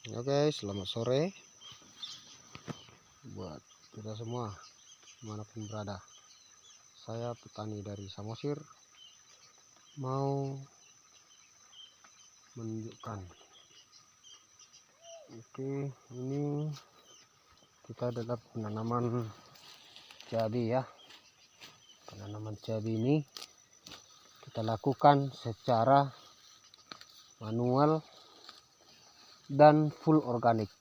Oke, selamat sore buat kita semua dimanapun berada. Saya petani dari Samosir mau menunjukkan. Oke, ini kita adalah penanaman cabai ya. Penanaman cabai ini kita lakukan secara manual dan full organik.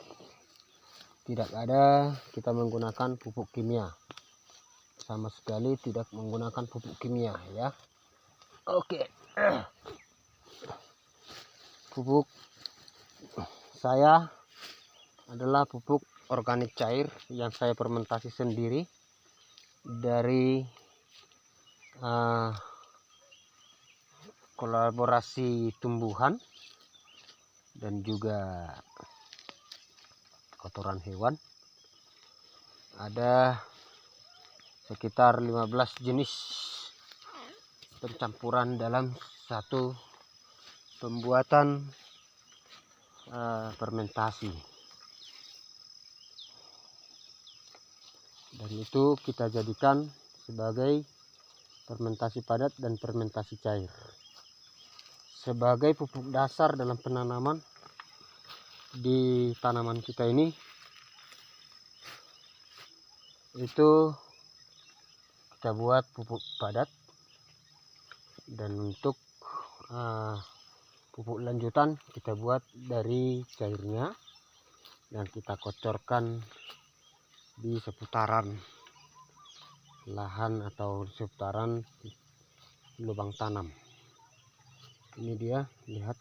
Tidak ada kita menggunakan pupuk kimia, sama sekali tidak menggunakan pupuk kimia ya. Oke, pupuk saya adalah pupuk organik cair yang saya fermentasi sendiri dari kolaborasi tumbuhan dan juga kotoran hewan. Ada sekitar 15 jenis pencampuran dalam satu pembuatan fermentasi, dan itu kita jadikan sebagai fermentasi padat dan fermentasi cair sebagai pupuk dasar dalam penanaman di tanaman kita ini. Itu kita buat pupuk padat, dan untuk pupuk lanjutan kita buat dari cairnya dan kita kocorkan di seputaran lahan atau seputaran lubang tanam. Ini dia, lihat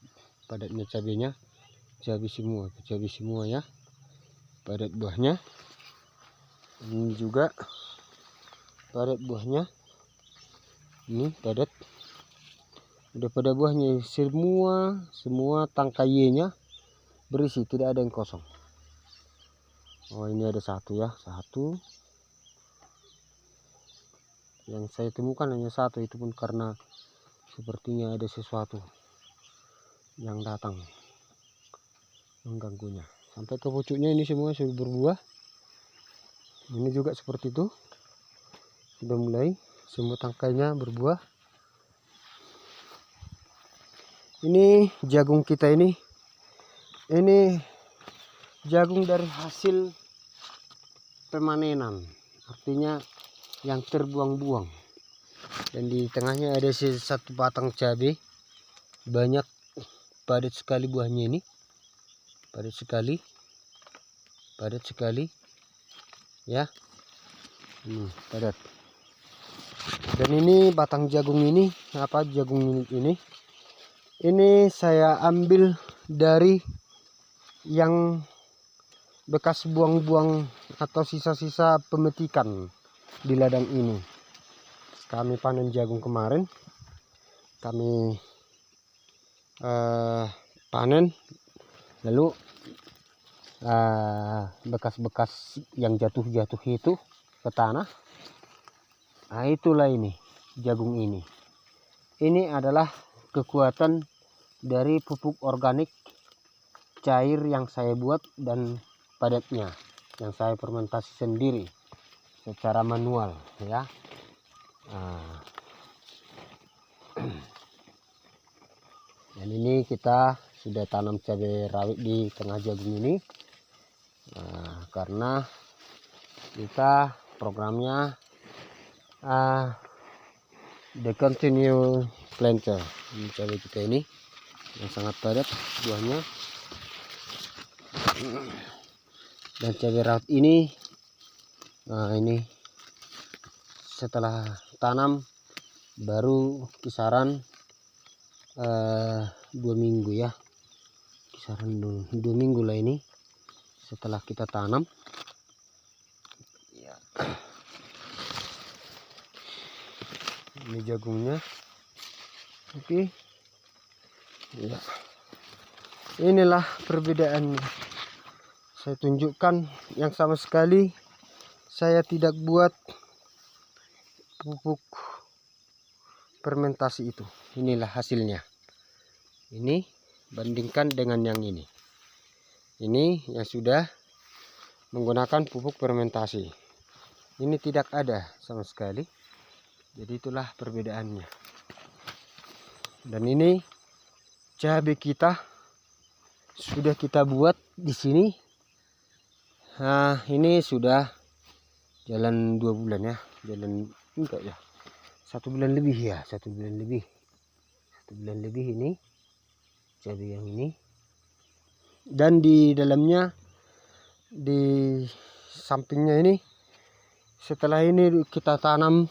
padatnya cabenya, cabai semua ya, padat buahnya. Ini juga padat buahnya, ini padat, udah pada buahnya semua tangkainya berisi, tidak ada yang kosong. Oh, ini ada satu ya, satu yang saya temukan hanya satu, itu pun karena sepertinya ada sesuatu yang datang mengganggunya. Sampai ke pucuknya ini semua sudah berbuah. Ini juga seperti itu, sudah mulai semua tangkainya berbuah. Ini jagung kita ini jagung dari hasil pemanenan, artinya yang terbuang-buang. Dan di tengahnya ada satu batang cabai, banyak, padat sekali buahnya ini, padat sekali ya, padat. Dan ini batang jagung ini, jagung ini saya ambil dari yang bekas buang-buang atau sisa-sisa pemetikan di ladang ini. Kami panen jagung kemarin, kami panen, lalu bekas-bekas yang jatuh-jatuh itu ke tanah. Nah, itulah ini jagung ini. Ini adalah kekuatan dari pupuk organik cair yang saya buat dan padatnya yang saya fermentasi sendiri secara manual ya. Dan ini kita sudah tanam cabai rawit di tengah jagung ini, karena kita programnya the continue planter. Ini cabai kita ini yang sangat padat buahnya. Dan cabai rawit ini, ini setelah tanam baru kisaran 2 minggu ya, kisaran 2 minggu lah ini setelah kita tanam ya. Ini jagungnya. Oke ya, inilah perbedaannya. Saya tunjukkan yang sama sekali saya tidak buat pupuk fermentasi itu. Inilah hasilnya. Ini bandingkan dengan yang ini. Ini yang sudah menggunakan pupuk fermentasi. Ini tidak ada sama sekali. Jadi itulah perbedaannya. Dan ini cabai kita sudah kita buat di sini. Nah, ini sudah jalan 2 bulan ya. Jalan enggak ya. 1 bulan lebih ya, 1 bulan lebih. 1 bulan lebih ini cabai yang ini. Dan di dalamnya, di sampingnya ini, setelah ini kita tanam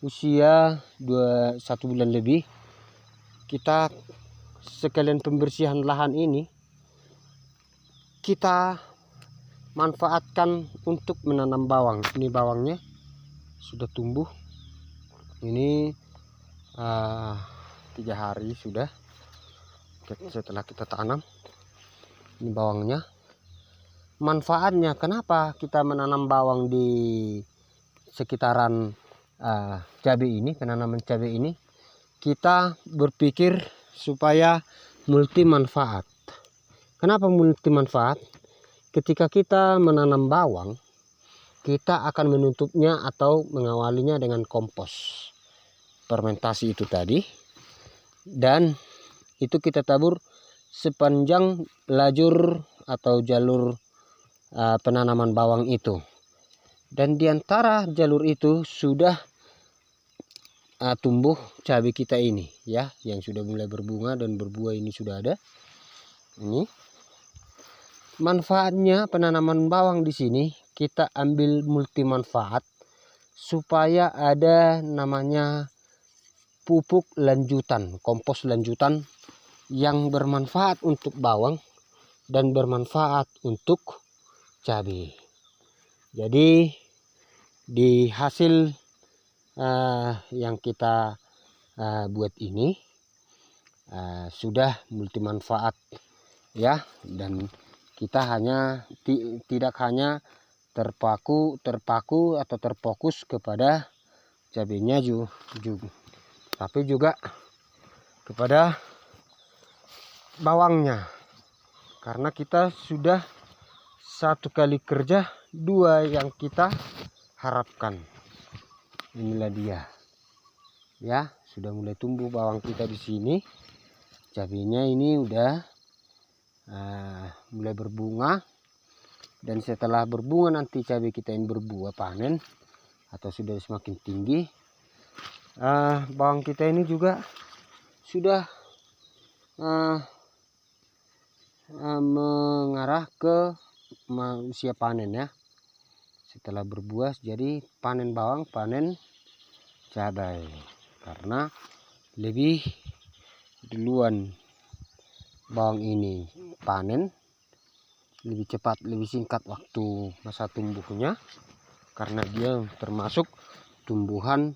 usia 1 bulan lebih, kita sekalian pembersihan lahan ini kita manfaatkan untuk menanam bawang. Ini bawangnya sudah tumbuh. Ini 3 hari sudah setelah kita tanam. Ini bawangnya. Manfaatnya kenapa kita menanam bawang di sekitaran cabai ini, penanaman cabai ini, kita berpikir supaya multi manfaat. Kenapa multi manfaat? Ketika kita menanam bawang, kita akan menutupnya atau mengawalinya dengan kompos fermentasi itu tadi, dan itu kita tabur sepanjang lajur atau jalur penanaman bawang itu. Dan diantara jalur itu sudah tumbuh cabai kita ini ya, yang sudah mulai berbunga dan berbuah. Ini sudah ada. Ini manfaatnya penanaman bawang di sini kita ambil multi manfaat supaya ada namanya pupuk lanjutan, kompos lanjutan yang bermanfaat untuk bawang dan bermanfaat untuk cabai. Jadi di hasil yang kita buat ini sudah multi manfaat ya, dan kita tidak hanya terpaku atau terfokus kepada cabainya juga, tapi juga kepada bawangnya, karena kita sudah 1 kali kerja 2 yang kita harapkan. Inilah dia ya, sudah mulai tumbuh bawang kita di sini. Cabainya ini udah mulai berbunga, dan setelah berbunga nanti cabai kita ini berbuah panen atau sudah semakin tinggi, bawang kita ini juga sudah mengarah ke usia panen ya. Setelah berbuah, jadi panen bawang, panen cabai, karena lebih duluan bawang ini panen, lebih cepat, lebih singkat waktu masa tumbuhnya, karena dia termasuk tumbuhan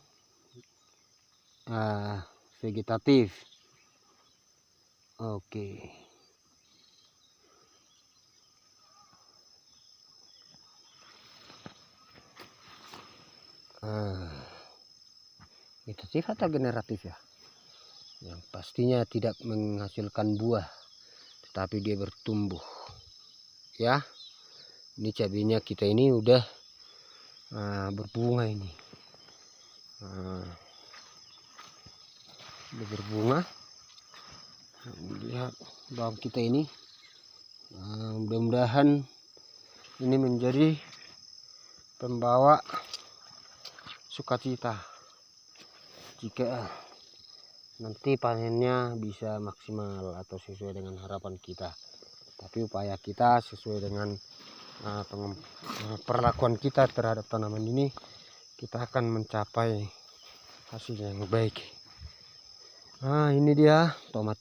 vegetatif. Oke. Vegetatif atau generatif ya? Yang pastinya tidak menghasilkan buah, tetapi dia bertumbuh ya. Ini cabainya kita ini udah berbunga ini, udah berbunga. Lihat bawang kita ini, mudah-mudahan ini menjadi pembawa sukacita jika nanti panennya bisa maksimal atau sesuai dengan harapan kita. Tapi upaya kita sesuai dengan perlakuan kita terhadap tanaman ini, kita akan mencapai hasil yang baik. Ini dia tomat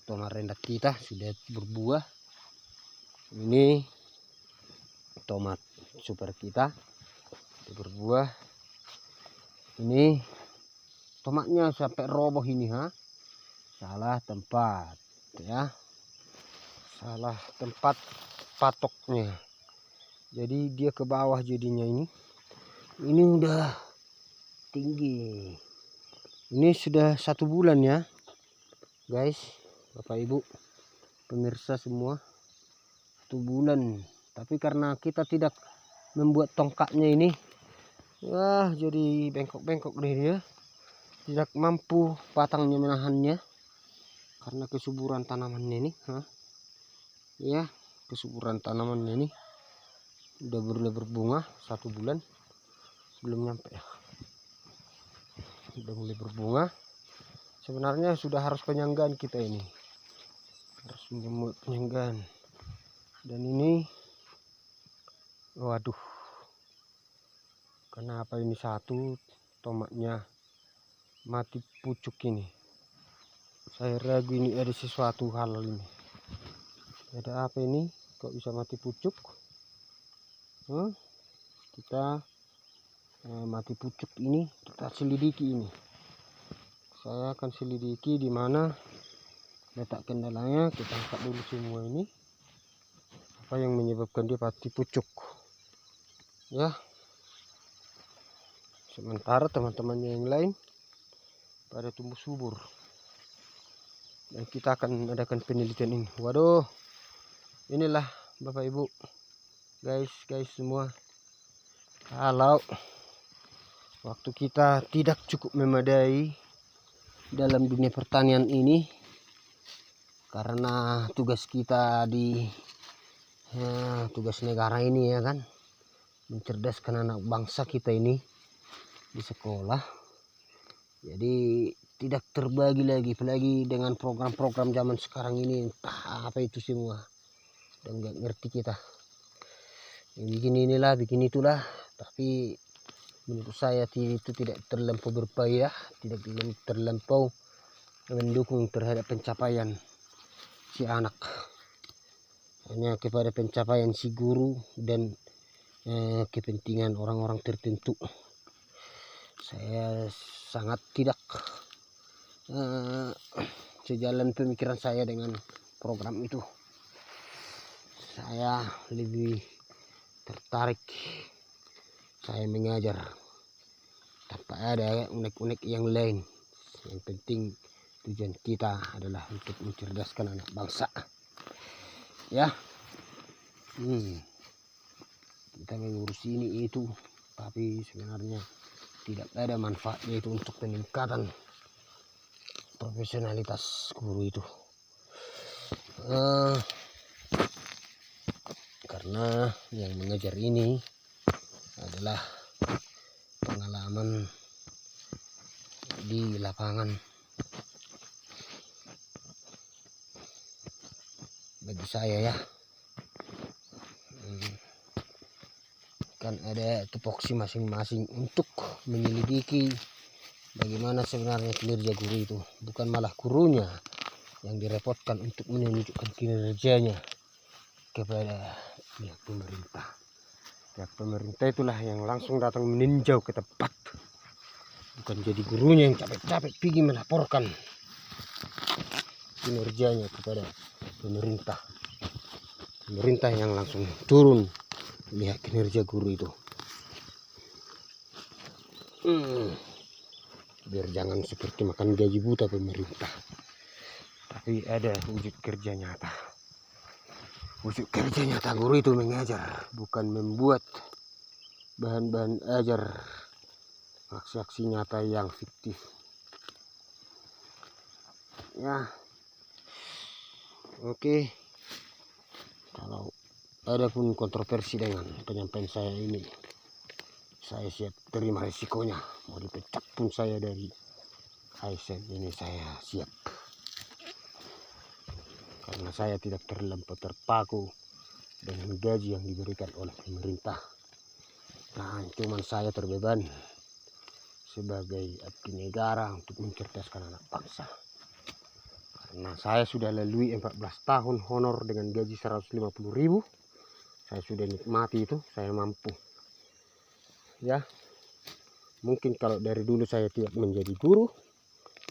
tomat rendat kita sudah berbuah. Ini tomat super kita berbuah. Ini tomatnya sampai roboh ini, salah tempat ya, salah tempat patoknya, jadi dia ke bawah jadinya. Ini udah tinggi. Ini sudah 1 bulan ya guys, bapak ibu pemirsa semua. 1 bulan. Tapi karena kita tidak membuat tongkatnya ini, ya jadi bengkok-bengkok deh dia. Tidak mampu batangnya menahannya karena kesuburan tanamannya ini. Ya, kesuburan tanamannya ini udah mulai berbunga 1 bulan belum nyampe ya. Udah mulai berbunga. Sebenarnya sudah harus penyanggaan kita ini. Harus membuat penyanggaan. Dan ini, waduh, kenapa ini satu tomatnya mati pucuk ini? Saya ragu ini ada sesuatu hal ini. Ada apa ini? Kok bisa mati pucuk? Kita mati pucuk ini kita selidiki ini. Saya akan selidiki di mana letak kendalanya. Kita angkat dulu semua ini. Apa yang menyebabkan dia mati pucuk? Ya. Sementara teman-temannya yang lain pada tumbuh subur. Dan kita akan adakan penelitian ini. Waduh. Inilah Bapak Ibu. Guys semua. Kalau waktu kita tidak cukup memadai dalam dunia pertanian ini, karena tugas kita di tugas negara ini ya kan, mencerdaskan anak bangsa kita ini di sekolah. Jadi tidak terbagi lagi, apalagi dengan program-program zaman sekarang ini, entah apa itu semua, dan nggak ngerti kita. Bikin inilah, bikin itulah, tapi menurut saya itu tidak terlampau berupaya, tidak terlampau mendukung terhadap pencapaian si anak. Hanya kepada pencapaian si guru dan kepentingan orang-orang tertentu. Saya sangat tidak sejalan pemikiran saya dengan program itu. Saya lebih tertarik saya mengajar tanpa ada unek-unek yang lain. Yang penting tujuan kita adalah untuk mencerdaskan anak bangsa. Ya, kita mengurus ini itu, tapi sebenarnya tidak ada manfaatnya itu untuk peningkatan profesionalitas guru itu. Karena yang mengajar ini adalah pengalaman di lapangan. Bagi saya ya, kan ada tupoksi masing-masing untuk menyelidiki bagaimana sebenarnya kinerja guru itu. Bukan malah gurunya yang direpotkan untuk menunjukkan kinerjanya kepada pihak pemerintah. Pihak pemerintah itulah yang langsung datang meninjau ke tempat. Bukan jadi gurunya yang capek-capek pergi melaporkan kinerjanya kepada pemerintah. Pemerintah yang langsung turun melihat kinerja guru itu. Biar jangan seperti makan gaji buta pemerintah, tapi ada wujud kerja nyata. Wujud kerja nyata guru itu mengajar, bukan membuat bahan-bahan ajar, aksi-aksi nyata yang fiktif. Ya, oke. Kalau ada pun kontroversi dengan penyampaian saya ini, saya siap terima risikonya. Mau dipecat pun saya dari ASN ini, saya siap. Karena saya tidak terlampau terpaku dengan gaji yang diberikan oleh pemerintah. Nah, cuman saya terbeban sebagai abdi negara untuk mencerdaskan anak bangsa. Karena saya sudah lalui 14 tahun honor dengan gaji 150.000. Saya sudah nikmati itu, saya mampu. Ya, mungkin kalau dari dulu saya tidak menjadi guru,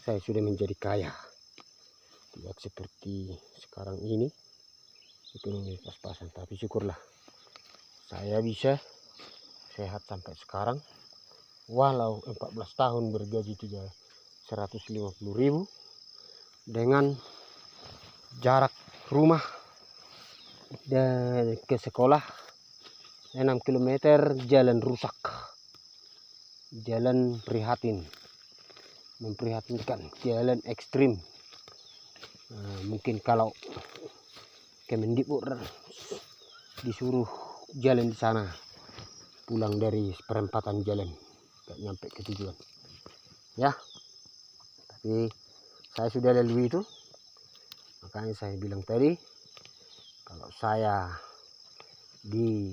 saya sudah menjadi kaya. Tidak seperti sekarang ini, ekonomi pas-pasan. Tapi syukurlah, saya bisa sehat sampai sekarang. Walau 14 tahun bergaji 150.000, dengan jarak rumah dan ke sekolah 6 km jalan rusak, jalan prihatin, memprihatinkan, jalan ekstrim. Mungkin kalau Kemendikbud disuruh jalan di sana, pulang dari perempatan jalan gak nyampe ke tujuan ya. Tapi saya sudah lalui itu, makanya saya bilang tadi kalau saya di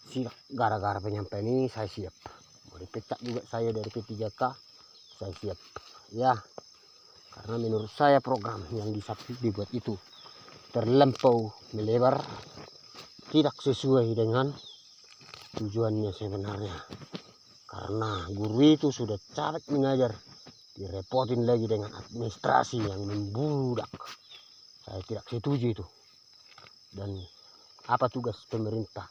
siap gara-gara penyampaian ini, saya siap. Mau dipecat juga saya dari P3K, saya siap ya. Karena menurut saya program yang dibuat itu terlampau melebar, tidak sesuai dengan tujuannya sebenarnya. Karena guru itu sudah capek mengajar, direpotin lagi dengan administrasi yang membudak. Saya tidak setuju itu. Dan apa tugas pemerintah?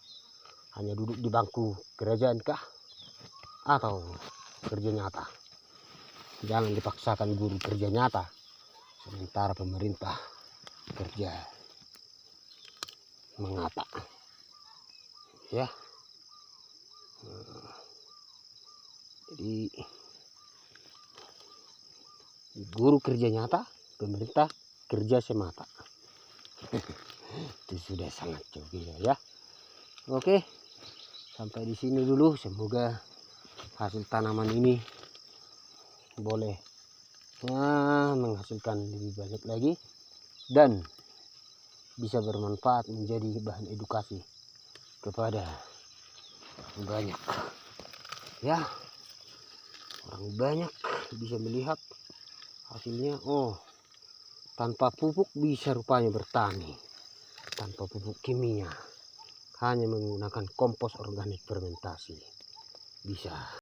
Hanya duduk di bangku kerajaan kah? Atau kerja nyata? Jangan dipaksakan guru kerja nyata, sementara pemerintah kerja mengapa ya. Jadi guru kerja nyata, pemerintah kerja semata. Itu sudah sangat jauh ya. Oke, sampai di sini dulu. Semoga hasil tanaman ini boleh menghasilkan lebih banyak lagi dan bisa bermanfaat menjadi bahan edukasi kepada banyak ya. Orang banyak bisa melihat hasilnya. Oh, tanpa pupuk bisa rupanya bertani, tanpa pupuk kimia, hanya menggunakan kompos organik fermentasi bisa.